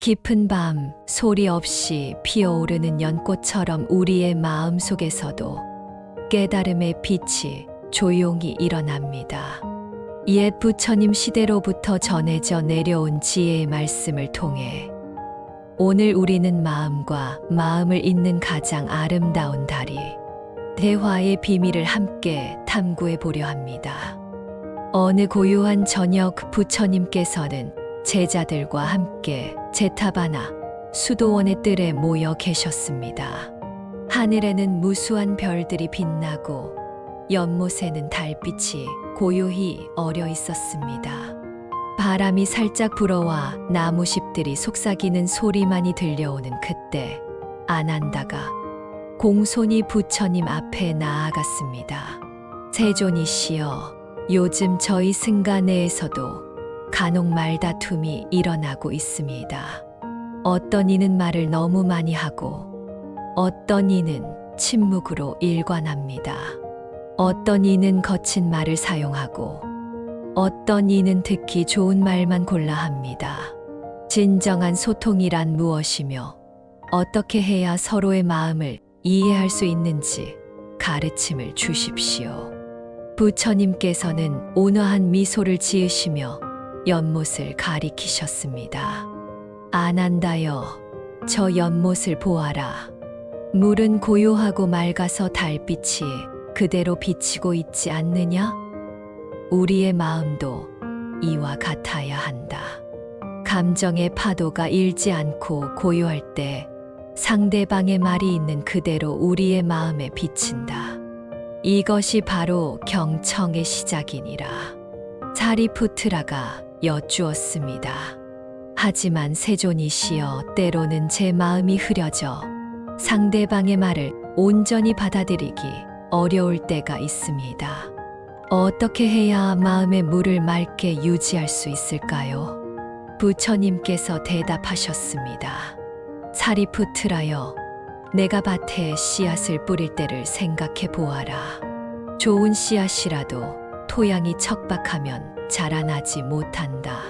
깊은 밤 소리 없이 피어오르는 연꽃처럼 우리의 마음 속에서도 깨달음의 빛이 조용히 일어납니다. 옛 부처님 시대로부터 전해져 내려온 지혜의 말씀을 통해 오늘 우리는 마음과 마음을 잇는 가장 아름다운 다리, 대화의 비밀을 함께 탐구해 보려 합니다. 어느 고요한 저녁 부처님께서는 제자들과 함께 제타바나 수도원의 뜰에 모여 계셨습니다. 하늘에는 무수한 별들이 빛나고 연못에는 달빛이 고요히 어려 있었습니다. 바람이 살짝 불어와 나무잎들이 속삭이는 소리만이 들려오는 그때 아난다가 공손히 부처님 앞에 나아갔습니다. 세존이시여, 요즘 저희 승가 내에서도 간혹 말다툼이 일어나고 있습니다. 어떤 이는 말을 너무 많이 하고 어떤 이는 침묵으로 일관합니다. 어떤 이는 거친 말을 사용하고 어떤 이는 듣기 좋은 말만 골라 합니다. 진정한 소통이란 무엇이며 어떻게 해야 서로의 마음을 이해할 수 있는지 가르침을 주십시오. 부처님께서는 온화한 미소를 지으시며 연못을 가리키셨습니다. 아난다여, 저 연못을 보아라. 물은 고요하고 맑아서 달빛이 그대로 비치고 있지 않느냐? 우리의 마음도 이와 같아야 한다. 감정의 파도가 일지 않고 고요할 때 상대방의 말이 있는 그대로 우리의 마음에 비친다. 이것이 바로 경청의 시작이니라. 사리푸트라가 여쭈었습니다. 하지만 세존이시여, 때로는 제 마음이 흐려져 상대방의 말을 온전히 받아들이기 어려울 때가 있습니다. 어떻게 해야 마음의 물을 맑게 유지할 수 있을까요? 부처님께서 대답하셨습니다. 사리푸트라여, 내가 밭에 씨앗을 뿌릴 때를 생각해 보아라. 좋은 씨앗이라도 토양이 척박하면 자라나지 못한다.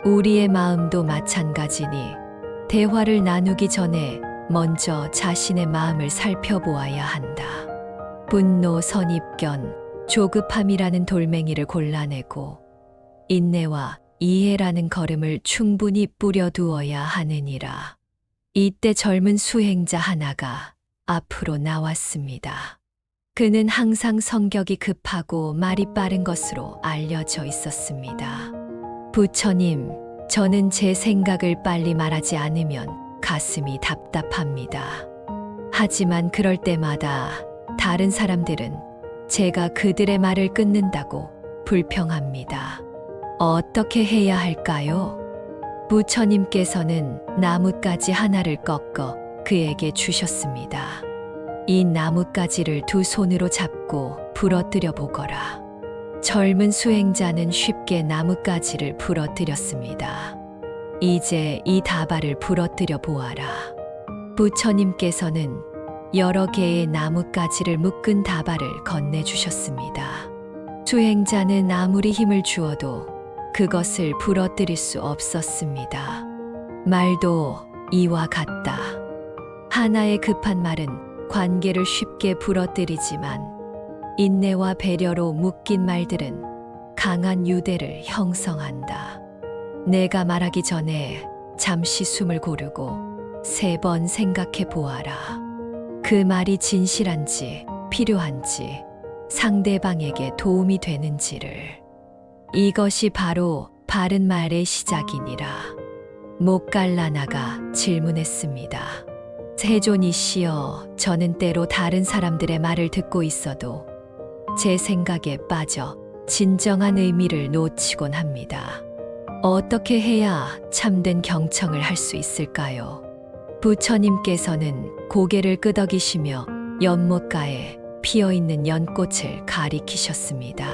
우리의 마음도 마찬가지니 대화를 나누기 전에 먼저 자신의 마음을 살펴보아야 한다. 분노, 선입견, 조급함이라는 돌멩이를 골라내고 인내와 이해라는 거름을 충분히 뿌려두어야 하느니라. 이때 젊은 수행자 하나가 앞으로 나왔습니다. 그는 항상 성격이 급하고 말이 빠른 것으로 알려져 있었습니다. 부처님, 저는 제 생각을 빨리 말하지 않으면 가슴이 답답합니다. 하지만 그럴 때마다 다른 사람들은 제가 그들의 말을 끊는다고 불평합니다. 어떻게 해야 할까요? 부처님께서는 나뭇가지 하나를 꺾어 그에게 주셨습니다. 이 나뭇가지를 두 손으로 잡고 부러뜨려 보거라. 젊은 수행자는 쉽게 나뭇가지를 부러뜨렸습니다. 이제 이 다발을 부러뜨려 보아라. 부처님께서는 여러 개의 나뭇가지를 묶은 다발을 건네주셨습니다. 수행자는 아무리 힘을 주어도 그것을 부러뜨릴 수 없었습니다. 말도 이와 같다. 하나의 급한 말은 관계를 쉽게 부러뜨리지만 인내와 배려로 묶인 말들은 강한 유대를 형성한다. 내가 말하기 전에 잠시 숨을 고르고 3번 생각해 보아라. 그 말이 진실한지 필요한지 상대방에게 도움이 되는지를. 이것이 바로 바른 말의 시작이니라. 목갈라나가 질문했습니다. 세존이시여, 저는 때로 다른 사람들의 말을 듣고 있어도 제 생각에 빠져 진정한 의미를 놓치곤 합니다. 어떻게 해야 참된 경청을 할 수 있을까요? 부처님께서는 고개를 끄덕이시며 연못가에 피어있는 연꽃을 가리키셨습니다.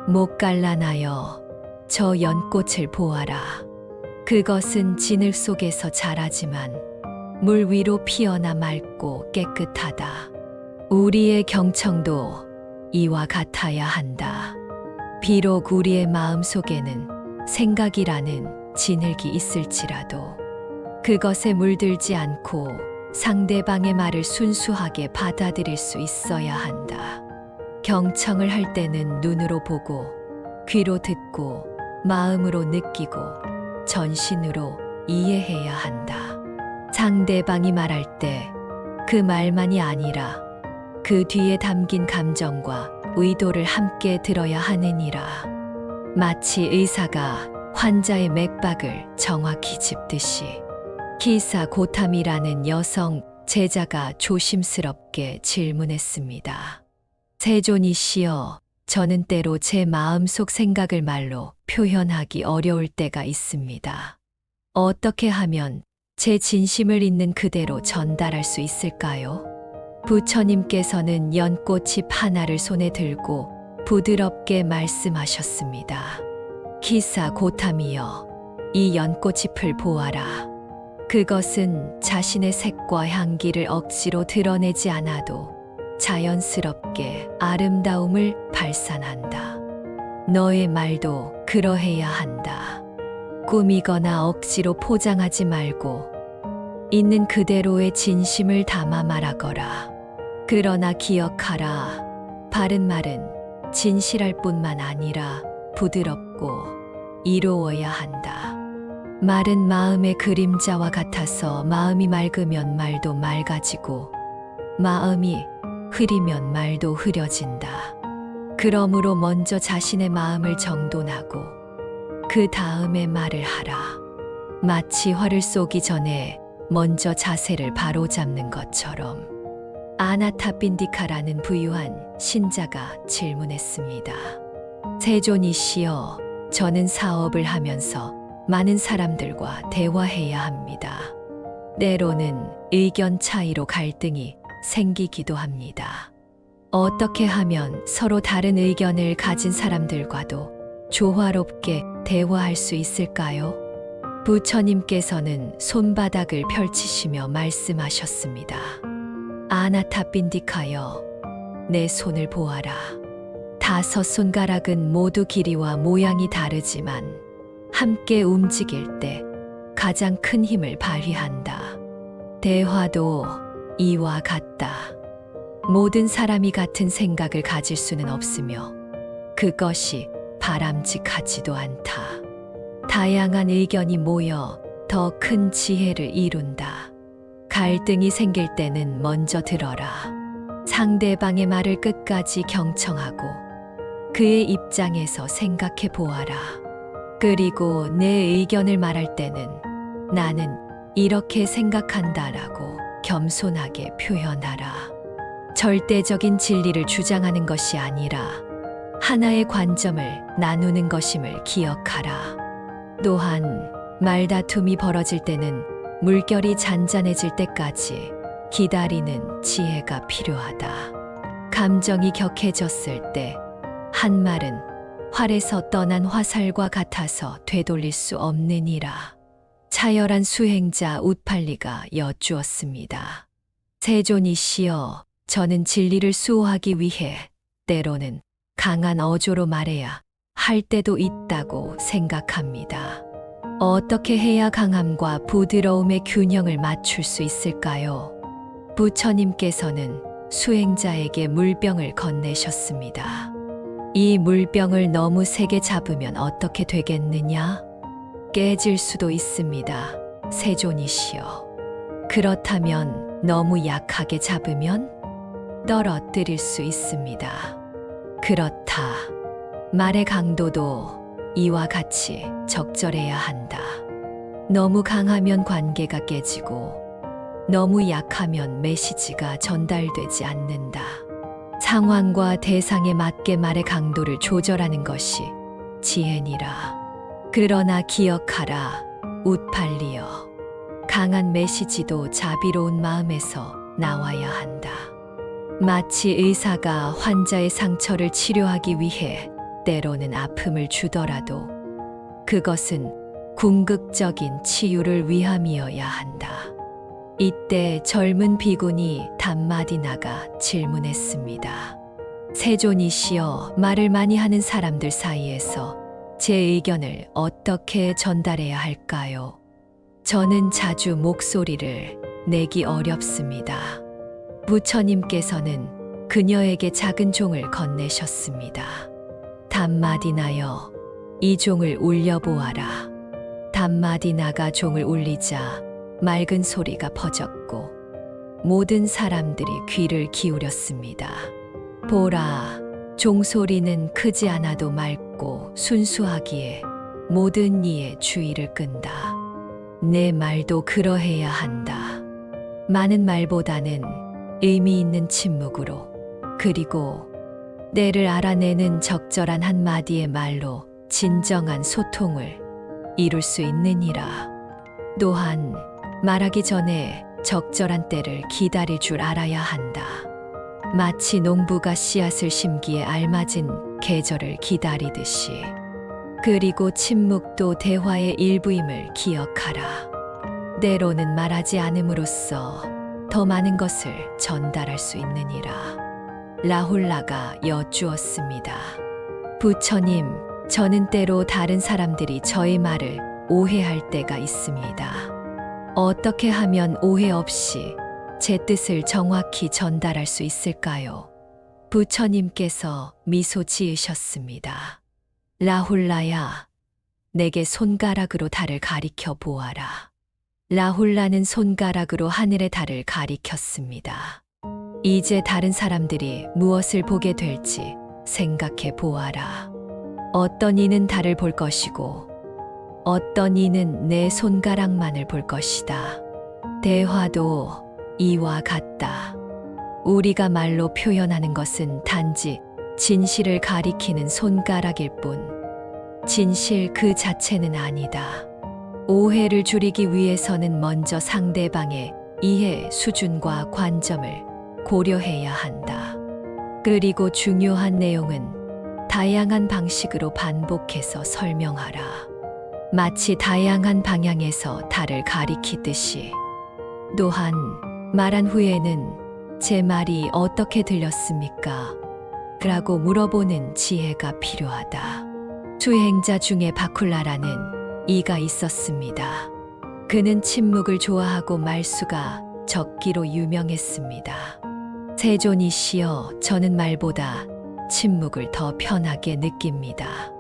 목갈라나여, 저 연꽃을 보아라. 그것은 진흙 속에서 자라지만 물 위로 피어나 맑고 깨끗하다. 우리의 경청도 이와 같아야 한다. 비록 우리의 마음 속에는 생각이라는 진흙이 있을지라도 그것에 물들지 않고 상대방의 말을 순수하게 받아들일 수 있어야 한다. 경청을 할 때는 눈으로 보고, 귀로 듣고, 마음으로 느끼고, 전신으로 이해해야 한다. 상대방이 말할 때 그 말만이 아니라 그 뒤에 담긴 감정과 의도를 함께 들어야 하느니라. 마치 의사가 환자의 맥박을 정확히 짚듯이. 기사 고탐이라는 여성 제자가 조심스럽게 질문했습니다. 세존이시여, 저는 때로 제 마음속 생각을 말로 표현하기 어려울 때가 있습니다. 어떻게 하면 제 진심을 있는 그대로 전달할 수 있을까요? 부처님께서는 연꽃잎 하나를 손에 들고 부드럽게 말씀하셨습니다. 기사 고탐이여, 이 연꽃잎을 보아라. 그것은 자신의 색과 향기를 억지로 드러내지 않아도 자연스럽게 아름다움을 발산한다. 너의 말도 그러해야 한다. 꾸미거나 억지로 포장하지 말고 있는 그대로의 진심을 담아 말하거라. 그러나 기억하라. 바른 말은 진실할 뿐만 아니라 부드럽고 이로워야 한다. 말은 마음의 그림자와 같아서 마음이 맑으면 말도 맑아지고 마음이 흐리면 말도 흐려진다. 그러므로 먼저 자신의 마음을 정돈하고 그 다음에 말을 하라. 마치 활을 쏘기 전에 먼저 자세를 바로잡는 것처럼. 아나타빈디카라는 부유한 신자가 질문했습니다. 세존이시여, 저는 사업을 하면서 많은 사람들과 대화해야 합니다. 때로는 의견 차이로 갈등이 생기기도 합니다. 어떻게 하면 서로 다른 의견을 가진 사람들과도 조화롭게 대화할 수 있을까요? 부처님께서는 손바닥을 펼치시며 말씀하셨습니다. 아나타빈디카여, 내 손을 보아라. 5 손가락은 모두 길이와 모양이 다르지만 함께 움직일 때 가장 큰 힘을 발휘한다. 대화도 이와 같다. 모든 사람이 같은 생각을 가질 수는 없으며 그것이 바람직하지도 않다. 다양한 의견이 모여 더 큰 지혜를 이룬다. 갈등이 생길 때는 먼저 들어라. 상대방의 말을 끝까지 경청하고 그의 입장에서 생각해 보아라. 그리고 내 의견을 말할 때는 나는 이렇게 생각한다라고 겸손하게 표현하라. 절대적인 진리를 주장하는 것이 아니라 하나의 관점을 나누는 것임을 기억하라. 또한 말다툼이 벌어질 때는 물결이 잔잔해질 때까지 기다리는 지혜가 필요하다. 감정이 격해졌을 때 한 말은 활에서 떠난 화살과 같아서 되돌릴 수 없느니라. 차열한 수행자 우팔리가 여쭈었습니다. 세존이시여, 저는 진리를 수호하기 위해 때로는 강한 어조로 말해야 할 때도 있다고 생각합니다. 어떻게 해야 강함과 부드러움의 균형을 맞출 수 있을까요? 부처님께서는 수행자에게 물병을 건네셨습니다. 이 물병을 너무 세게 잡으면 어떻게 되겠느냐? 깨질 수도 있습니다. 세존이시여. 그렇다면 너무 약하게 잡으면 떨어뜨릴 수 있습니다. 그렇다. 말의 강도도 이와 같이 적절해야 한다. 너무 강하면 관계가 깨지고 너무 약하면 메시지가 전달되지 않는다. 상황과 대상에 맞게 말의 강도를 조절하는 것이 지혜니라. 그러나 기억하라, 우팔리여. 강한 메시지도 자비로운 마음에서 나와야 한다. 마치 의사가 환자의 상처를 치료하기 위해 때로는 아픔을 주더라도 그것은 궁극적인 치유를 위함이어야 한다. 이때 젊은 비군이 담마디나가 질문했습니다. 세존이시여, 말을 많이 하는 사람들 사이에서 제 의견을 어떻게 전달해야 할까요? 저는 자주 목소리를 내기 어렵습니다. 부처님께서는 그녀에게 작은 종을 건네셨습니다. 단마디나여, 이 종을 울려보아라. 단마디나가 종을 울리자 맑은 소리가 퍼졌고 모든 사람들이 귀를 기울였습니다. 보라, 종소리는 크지 않아도 맑고 순수하기에 모든 이의 주의를 끈다. 내 말도 그러해야 한다. 많은 말보다는 의미 있는 침묵으로, 그리고 때를 알아내는 적절한 한마디의 말로 진정한 소통을 이룰 수 있느니라. 또한 말하기 전에 적절한 때를 기다릴 줄 알아야 한다. 마치 농부가 씨앗을 심기에 알맞은 계절을 기다리듯이. 그리고 침묵도 대화의 일부임을 기억하라. 때로는 말하지 않음으로써 더 많은 것을 전달할 수 있느니라. 라훌라가 여쭈었습니다. 부처님, 저는 때로 다른 사람들이 저의 말을 오해할 때가 있습니다. 어떻게 하면 오해 없이 제 뜻을 정확히 전달할 수 있을까요? 부처님께서 미소 지으셨습니다. 라훌라야, 내게 손가락으로 달을 가리켜 보아라. 라훌라는 손가락으로 하늘의 달을 가리켰습니다. 이제 다른 사람들이 무엇을 보게 될지 생각해 보아라. 어떤 이는 달을 볼 것이고 어떤 이는 내 손가락만을 볼 것이다. 대화도 이와 같다. 우리가 말로 표현하는 것은 단지 진실을 가리키는 손가락일 뿐, 진실 그 자체는 아니다. 오해를 줄이기 위해서는 먼저 상대방의 이해 수준과 관점을 고려해야 한다. 그리고 중요한 내용은 다양한 방식으로 반복해서 설명하라. 마치 다양한 방향에서 달을 가리키듯이. 또한 말한 후에는 제 말이 어떻게 들렸습니까? 라고 물어보는 지혜가 필요하다. 수행자 중에 바쿨라라는 이가 있었습니다. 그는 침묵을 좋아하고 말수가 적기로 유명했습니다. 세존이시여, 저는 말보다 침묵을 더 편하게 느낍니다.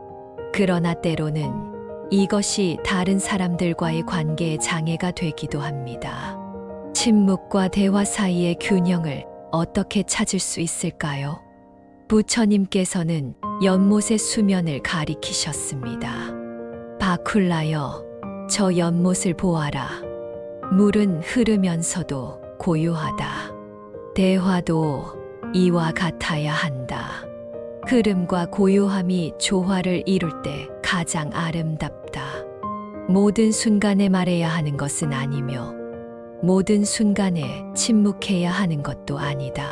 그러나 때로는 이것이 다른 사람들과의 관계에 장애가 되기도 합니다. 침묵과 대화 사이의 균형을 어떻게 찾을 수 있을까요? 부처님께서는 연못의 수면을 가리키셨습니다. 바쿨라여, 저 연못을 보아라. 물은 흐르면서도 고요하다. 대화도 이와 같아야 한다. 흐름과 고요함이 조화를 이룰 때 가장 아름답다. 모든 순간에 말해야 하는 것은 아니며 모든 순간에 침묵해야 하는 것도 아니다.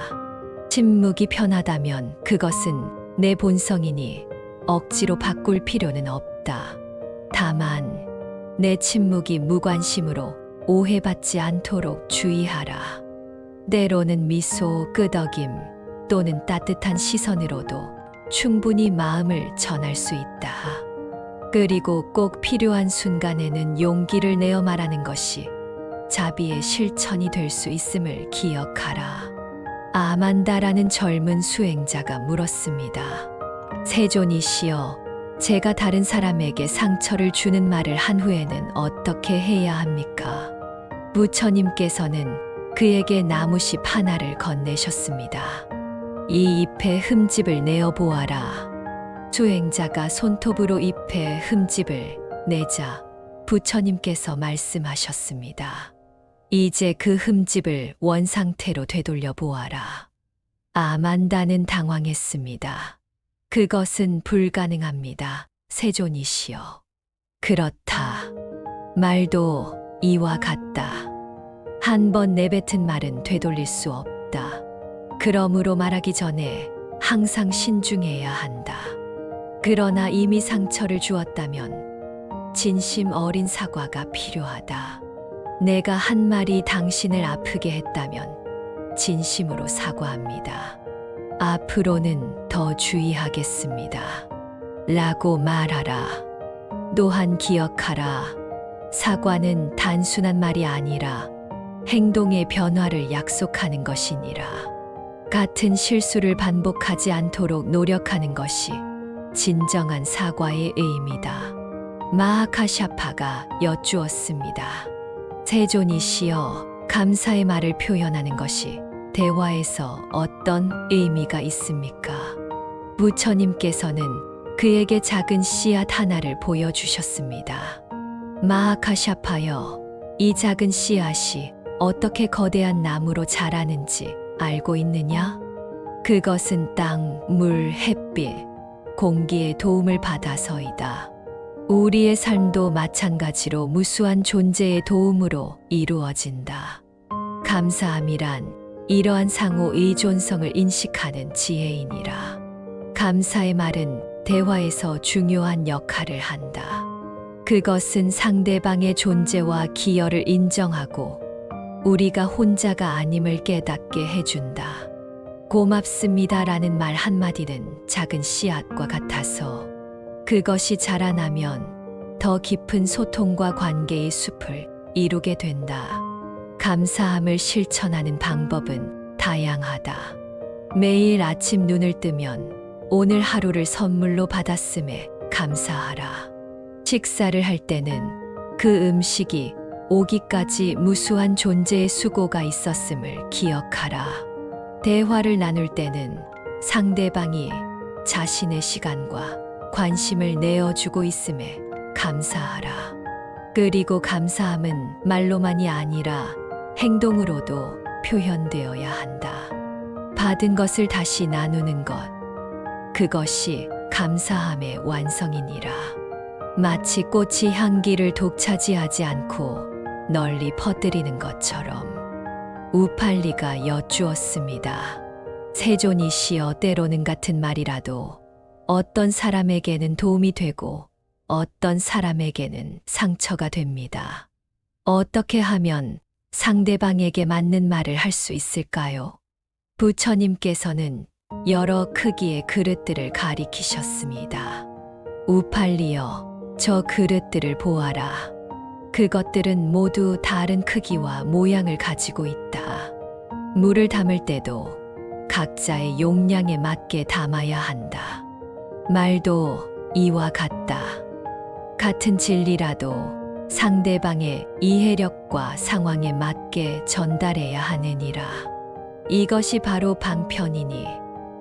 침묵이 편하다면 그것은 내 본성이니 억지로 바꿀 필요는 없다. 다만 내 침묵이 무관심으로 오해받지 않도록 주의하라. 때로는 미소, 끄덕임 또는 따뜻한 시선으로도 충분히 마음을 전할 수 있다. 그리고 꼭 필요한 순간에는 용기를 내어 말하는 것이 자비의 실천이 될 수 있음을 기억하라. 아만다라는 젊은 수행자가 물었습니다. 세존이시여, 제가 다른 사람에게 상처를 주는 말을 한 후에는 어떻게 해야 합니까? 부처님께서는 그에게 나무십 하나를 건네셨습니다. 이 잎의 흠집을 내어 보아라. 수행자가 손톱으로 잎의 흠집을 내자 부처님께서 말씀하셨습니다. 이제 그 흠집을 원상태로 되돌려 보아라. 아만다는 당황했습니다. 그것은 불가능합니다. 세존이시여. 그렇다. 말도 이와 같다. 한 번 내뱉은 말은 되돌릴 수 없다. 그러므로 말하기 전에 항상 신중해야 한다. 그러나 이미 상처를 주었다면 진심 어린 사과가 필요하다. 내가 한 말이 당신을 아프게 했다면 진심으로 사과합니다. 앞으로는 더 주의하겠습니다. 라고 말하라. 또한 기억하라. 사과는 단순한 말이 아니라 행동의 변화를 약속하는 것이니라. 같은 실수를 반복하지 않도록 노력하는 것이 진정한 사과의 의미다. 마하카샤파가 여쭈었습니다. 세존이시여, 감사의 말을 표현하는 것이 대화에서 어떤 의미가 있습니까? 부처님께서는 그에게 작은 씨앗 하나를 보여주셨습니다. 마하카샤파여, 이 작은 씨앗이 어떻게 거대한 나무로 자라는지 알고 있느냐? 그것은 땅, 물, 햇빛, 공기의 도움을 받아서이다. 우리의 삶도 마찬가지로 무수한 존재의 도움으로 이루어진다. 감사함이란 이러한 상호 의존성을 인식하는 지혜이니라. 감사의 말은 대화에서 중요한 역할을 한다. 그것은 상대방의 존재와 기여를 인정하고 우리가 혼자가 아님을 깨닫게 해준다. 고맙습니다라는 말 한마디는 작은 씨앗과 같아서 그것이 자라나면 더 깊은 소통과 관계의 숲을 이루게 된다. 감사함을 실천하는 방법은 다양하다. 매일 아침 눈을 뜨면 오늘 하루를 선물로 받았음에 감사하라. 식사를 할 때는 그 음식이 오기까지 무수한 존재의 수고가 있었음을 기억하라. 대화를 나눌 때는 상대방이 자신의 시간과 관심을 내어주고 있음에 감사하라. 그리고 감사함은 말로만이 아니라 행동으로도 표현되어야 한다. 받은 것을 다시 나누는 것, 그것이 감사함의 완성이니라. 마치 꽃이 향기를 독차지하지 않고 널리 퍼뜨리는 것처럼. 우팔리가 여쭈었습니다. 세존이시여, 때로는 같은 말이라도 어떤 사람에게는 도움이 되고 어떤 사람에게는 상처가 됩니다. 어떻게 하면 상대방에게 맞는 말을 할 수 있을까요? 부처님께서는 여러 크기의 그릇들을 가리키셨습니다. 우팔리여, 저 그릇들을 보아라. 그것들은 모두 다른 크기와 모양을 가지고 있다. 물을 담을 때도 각자의 용량에 맞게 담아야 한다. 말도 이와 같다. 같은 진리라도 상대방의 이해력과 상황에 맞게 전달해야 하느니라. 이것이 바로 방편이니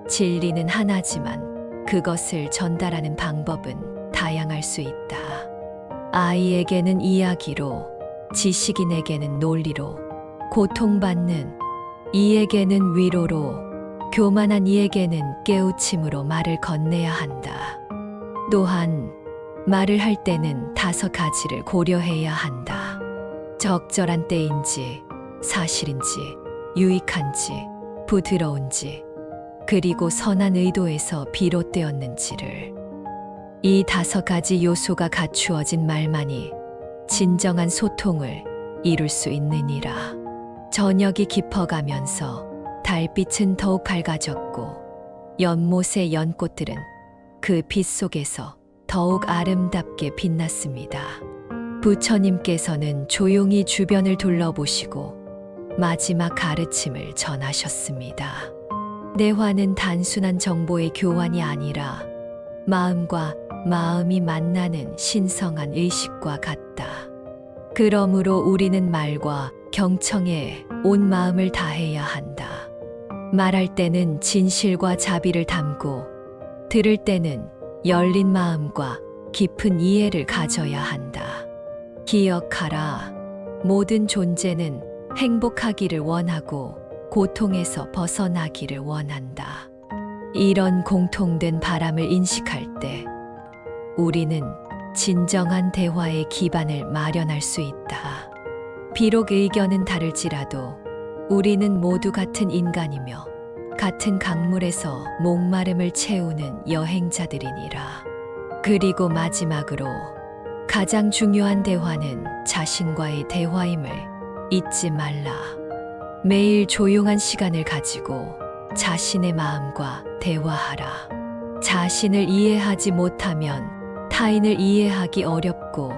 진리는 하나지만 그것을 전달하는 방법은 다양할 수 있다. 아이에게는 이야기로, 지식인에게는 논리로, 고통받는 이에게는 위로로, 교만한 이에게는 깨우침으로 말을 건네야 한다. 또한 말을 할 때는 5가지를 고려해야 한다. 적절한 때인지, 사실인지, 유익한지, 부드러운지, 그리고 선한 의도에서 비롯되었는지를. 이 5가지 요소가 갖추어진 말만이 진정한 소통을 이룰 수 있느니라. 저녁이 깊어가면서 달빛은 더욱 밝아졌고 연못의 연꽃들은 그 빛 속에서 더욱 아름답게 빛났습니다. 부처님께서는 조용히 주변을 둘러보시고 마지막 가르침을 전하셨습니다. 대화는 단순한 정보의 교환이 아니라 마음과 마음이 만나는 신성한 의식과 같다. 그러므로 우리는 말과 경청에 온 마음을 다해야 한다. 말할 때는 진실과 자비를 담고 들을 때는 열린 마음과 깊은 이해를 가져야 한다. 기억하라. 모든 존재는 행복하기를 원하고 고통에서 벗어나기를 원한다. 이런 공통된 바람을 인식할 때 우리는 진정한 대화의 기반을 마련할 수 있다. 비록 의견은 다를지라도 우리는 모두 같은 인간이며 같은 강물에서 목마름을 채우는 여행자들이니라. 그리고 마지막으로 가장 중요한 대화는 자신과의 대화임을 잊지 말라. 매일 조용한 시간을 가지고 자신의 마음과 대화하라. 자신을 이해하지 못하면 타인을 이해하기 어렵고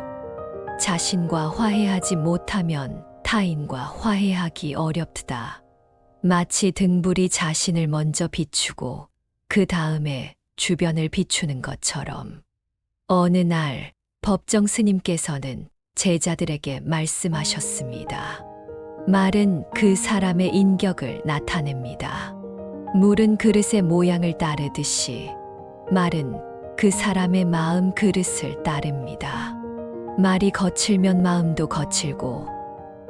자신과 화해하지 못하면 타인과 화해하기 어렵다. 마치 등불이 자신을 먼저 비추고 그 다음에 주변을 비추는 것처럼 어느 날 법정 스님께서는 제자들에게 말씀하셨습니다. 말은 그 사람의 인격을 나타냅니다. 물은 그릇의 모양을 따르듯이 말은 그 사람의 마음 그릇을 따릅니다. 말이 거칠면 마음도 거칠고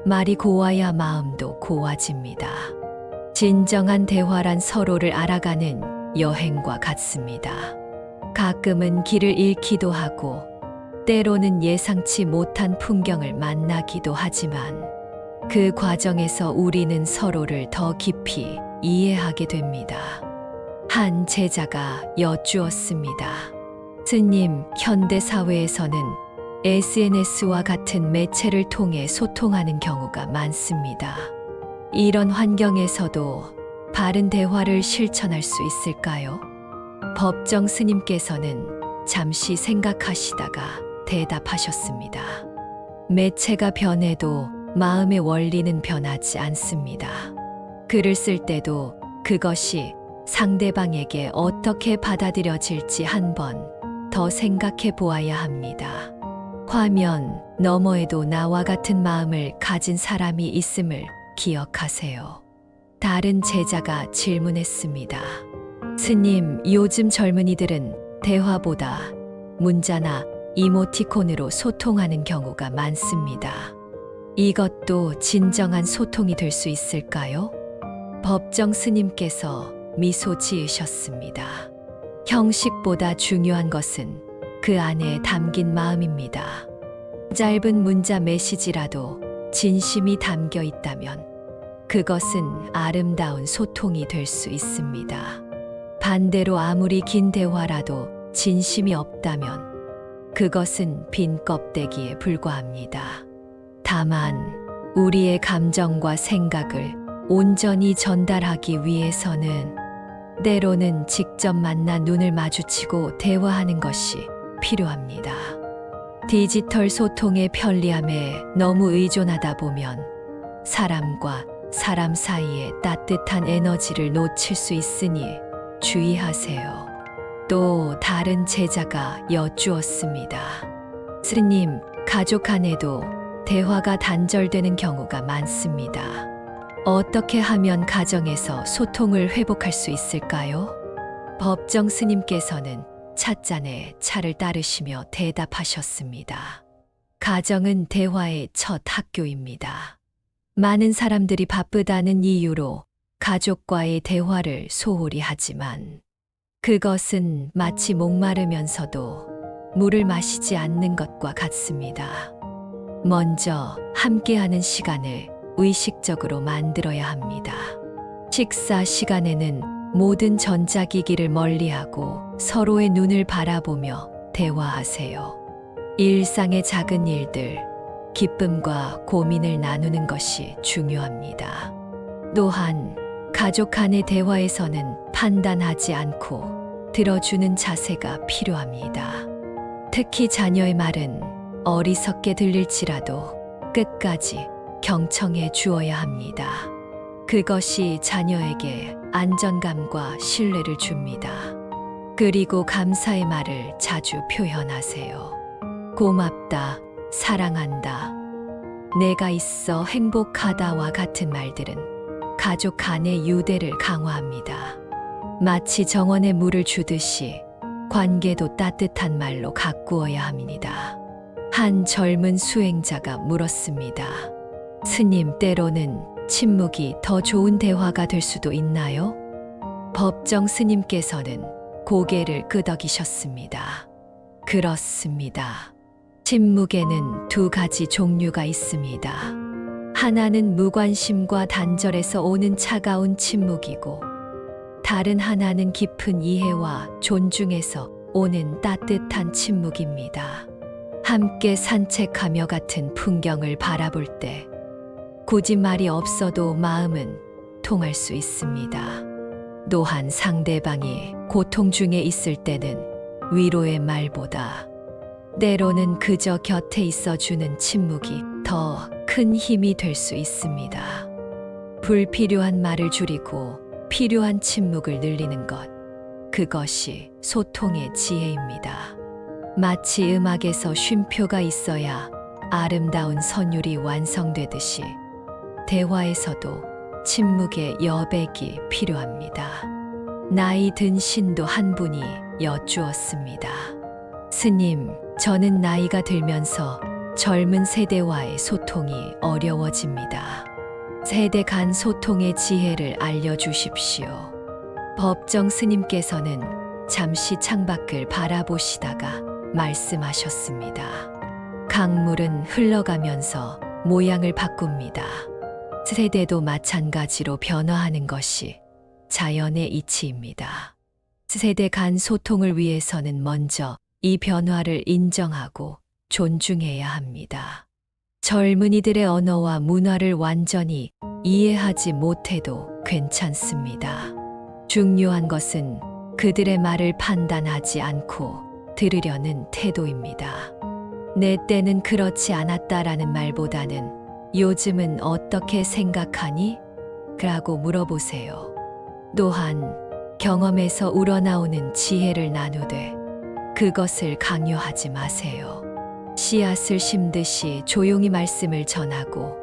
말이 고와야 마음도 고와집니다. 진정한 대화란 서로를 알아가는 여행과 같습니다. 가끔은 길을 잃기도 하고 때로는 예상치 못한 풍경을 만나기도 하지만 그 과정에서 우리는 서로를 더 깊이 이해하게 됩니다. 한 제자가 여쭈었습니다. 스님, 현대 사회에서는 SNS와 같은 매체를 통해 소통하는 경우가 많습니다. 이런 환경에서도 바른 대화를 실천할 수 있을까요? 법정 스님께서는 잠시 생각하시다가 대답하셨습니다. 매체가 변해도 마음의 원리는 변하지 않습니다. 글을 쓸 때도 그것이 상대방에게 어떻게 받아들여질지 한 번 더 생각해 보아야 합니다. 화면 너머에도 나와 같은 마음을 가진 사람이 있음을 기억하세요. 다른 제자가 질문했습니다. 스님, 요즘 젊은이들은 대화보다 문자나 이모티콘으로 소통하는 경우가 많습니다. 이것도 진정한 소통이 될 수 있을까요? 법정 스님께서 미소 지으셨습니다. 형식보다 중요한 것은 그 안에 담긴 마음입니다. 짧은 문자 메시지라도 진심이 담겨 있다면 그것은 아름다운 소통이 될 수 있습니다. 반대로 아무리 긴 대화라도 진심이 없다면 그것은 빈 껍데기에 불과합니다. 다만 우리의 감정과 생각을 온전히 전달하기 위해서는 때로는 직접 만나 눈을 마주치고 대화하는 것이 필요합니다. 디지털 소통의 편리함에 너무 의존하다 보면 사람과 사람 사이에 따뜻한 에너지를 놓칠 수 있으니 주의하세요. 또 다른 제자가 여쭈었습니다. 스님, 가족 간에도 대화가 단절되는 경우가 많습니다. 어떻게 하면 가정에서 소통을 회복할 수 있을까요? 법정 스님께서는 찻잔에 차를 따르시며 대답하셨습니다. 가정은 대화의 첫 학교입니다. 많은 사람들이 바쁘다는 이유로 가족과의 대화를 소홀히 하지만 그것은 마치 목마르면서도 물을 마시지 않는 것과 같습니다. 먼저 함께하는 시간을 의식적으로 만들어야 합니다. 식사 시간에는 모든 전자기기를 멀리하고 서로의 눈을 바라보며 대화하세요. 일상의 작은 일들, 기쁨과 고민을 나누는 것이 중요합니다. 또한 가족 간의 대화에서는 판단하지 않고 들어주는 자세가 필요합니다. 특히 자녀의 말은 어리석게 들릴지라도 끝까지 경청해 주어야 합니다. 그것이 자녀에게 안정감과 신뢰를 줍니다. 그리고 감사의 말을 자주 표현하세요. 고맙다, 사랑한다, 내가 있어 행복하다와 같은 말들은 가족 간의 유대를 강화합니다. 마치 정원에 물을 주듯이 관계도 따뜻한 말로 가꾸어야 합니다. 한 젊은 수행자가 물었습니다. 스님, 때로는 침묵이 더 좋은 대화가 될 수도 있나요? 법정 스님께서는 고개를 끄덕이셨습니다. 그렇습니다. 침묵에는 두 가지 종류가 있습니다. 하나는 무관심과 단절에서 오는 차가운 침묵이고, 다른 하나는 깊은 이해와 존중에서 오는 따뜻한 침묵입니다. 함께 산책하며 같은 풍경을 바라볼 때 굳이 말이 없어도 마음은 통할 수 있습니다. 또한 상대방이 고통 중에 있을 때는 위로의 말보다 때로는 그저 곁에 있어 주는 침묵이 더 큰 힘이 될 수 있습니다. 불필요한 말을 줄이고 필요한 침묵을 늘리는 것. 그것이 소통의 지혜입니다. 마치 음악에서 쉼표가 있어야 아름다운 선율이 완성되듯이 대화에서도 침묵의 여백이 필요합니다. 나이 든 신도 한 분이 여쭈었습니다. 스님, 저는 나이가 들면서 젊은 세대와의 소통이 어려워집니다. 세대 간 소통의 지혜를 알려주십시오. 법정 스님께서는 잠시 창밖을 바라보시다가 말씀하셨습니다. 강물은 흘러가면서 모양을 바꿉니다. 세대도 마찬가지로 변화하는 것이 자연의 이치입니다. 세대 간 소통을 위해서는 먼저 이 변화를 인정하고 존중해야 합니다. 젊은이들의 언어와 문화를 완전히 이해하지 못해도 괜찮습니다. 중요한 것은 그들의 말을 판단하지 않고 들으려는 태도입니다. 내 때는 그렇지 않았다라는 말보다는 요즘은 어떻게 생각하니? 라고 물어보세요. 또한 경험에서 우러나오는 지혜를 나누되 그것을 강요하지 마세요. 씨앗을 심듯이 조용히 말씀을 전하고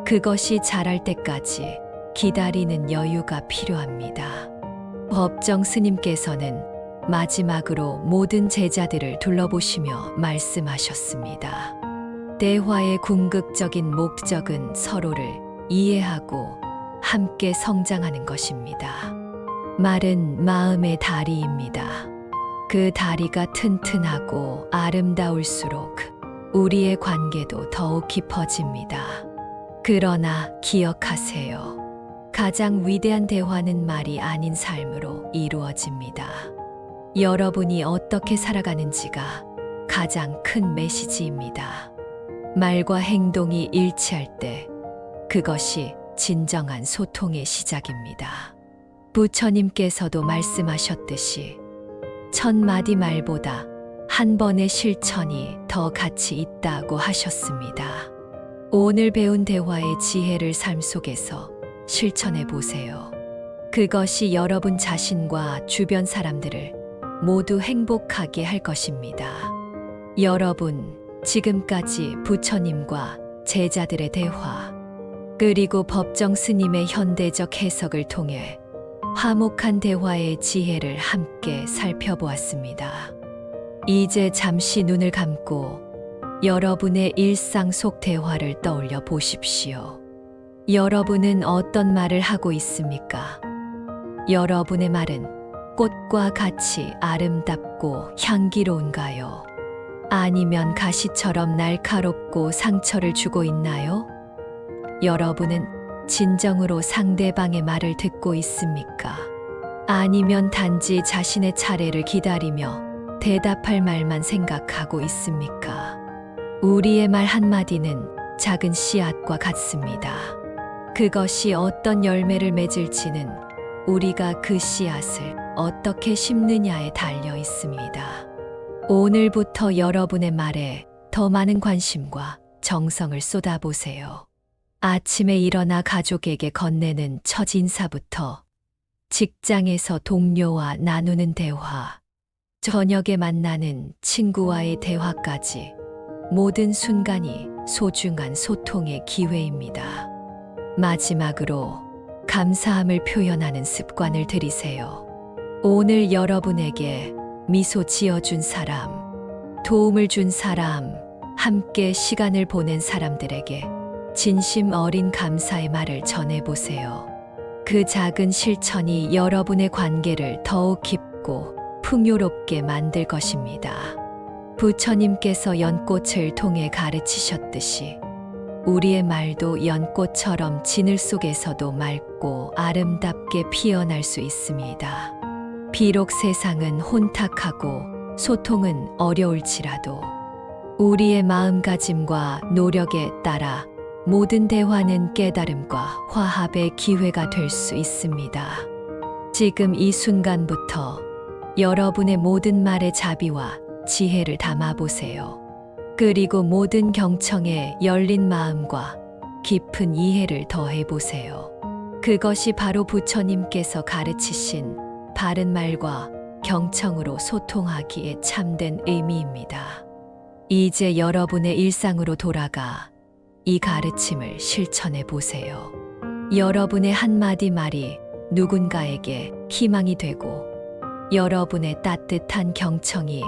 그것이 자랄 때까지 기다리는 여유가 필요합니다. 법정 스님께서는 마지막으로 모든 제자들을 둘러보시며 말씀하셨습니다. 대화의 궁극적인 목적은 서로를 이해하고 함께 성장하는 것입니다. 말은 마음의 다리입니다. 그 다리가 튼튼하고 아름다울수록 우리의 관계도 더욱 깊어집니다. 그러나 기억하세요. 가장 위대한 대화는 말이 아닌 삶으로 이루어집니다. 여러분이 어떻게 살아가는지가 가장 큰 메시지입니다. 말과 행동이 일치할 때 그것이 진정한 소통의 시작입니다. 부처님께서도 말씀하셨듯이 1000마디 말보다 한 번의 실천이 더 가치 있다고 하셨습니다. 오늘 배운 대화의 지혜를 삶 속에서 실천해 보세요. 그것이 여러분 자신과 주변 사람들을 모두 행복하게 할 것입니다. 여러분, 지금까지 부처님과 제자들의 대화, 그리고 법정 스님의 현대적 해석을 통해 화목한 대화의 지혜를 함께 살펴보았습니다. 이제 잠시 눈을 감고 여러분의 일상 속 대화를 떠올려 보십시오. 여러분은 어떤 말을 하고 있습니까? 여러분의 말은 꽃과 같이 아름답고 향기로운가요? 아니면 가시처럼 날카롭고 상처를 주고 있나요? 여러분은 진정으로 상대방의 말을 듣고 있습니까? 아니면 단지 자신의 차례를 기다리며 대답할 말만 생각하고 있습니까? 우리의 말 한마디는 작은 씨앗과 같습니다. 그것이 어떤 열매를 맺을지는 우리가 그 씨앗을 어떻게 심느냐에 달려 있습니다. 오늘부터 여러분의 말에 더 많은 관심과 정성을 쏟아보세요. 아침에 일어나 가족에게 건네는 첫 인사부터 직장에서 동료와 나누는 대화, 저녁에 만나는 친구와의 대화까지 모든 순간이 소중한 소통의 기회입니다. 마지막으로 감사함을 표현하는 습관을 들이세요. 오늘 여러분에게 미소 지어준 사람, 도움을 준 사람, 함께 시간을 보낸 사람들에게 진심 어린 감사의 말을 전해보세요. 그 작은 실천이 여러분의 관계를 더욱 깊고 풍요롭게 만들 것입니다. 부처님께서 연꽃을 통해 가르치셨듯이 우리의 말도 연꽃처럼 진을 속에서도 맑고 아름답게 피어날 수 있습니다. 비록 세상은 혼탁하고 소통은 어려울지라도 우리의 마음가짐과 노력에 따라 모든 대화는 깨달음과 화합의 기회가 될 수 있습니다. 지금 이 순간부터 여러분의 모든 말의 자비와 지혜를 담아보세요. 그리고 모든 경청에 열린 마음과 깊은 이해를 더해보세요. 그것이 바로 부처님께서 가르치신 바른 말과 경청으로 소통하기에 참된 의미입니다. 이제 여러분의 일상으로 돌아가 이 가르침을 실천해 보세요. 여러분의 한마디 말이 누군가에게 희망이 되고 여러분의 따뜻한 경청이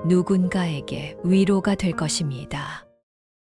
누군가에게 위로가 될 것입니다.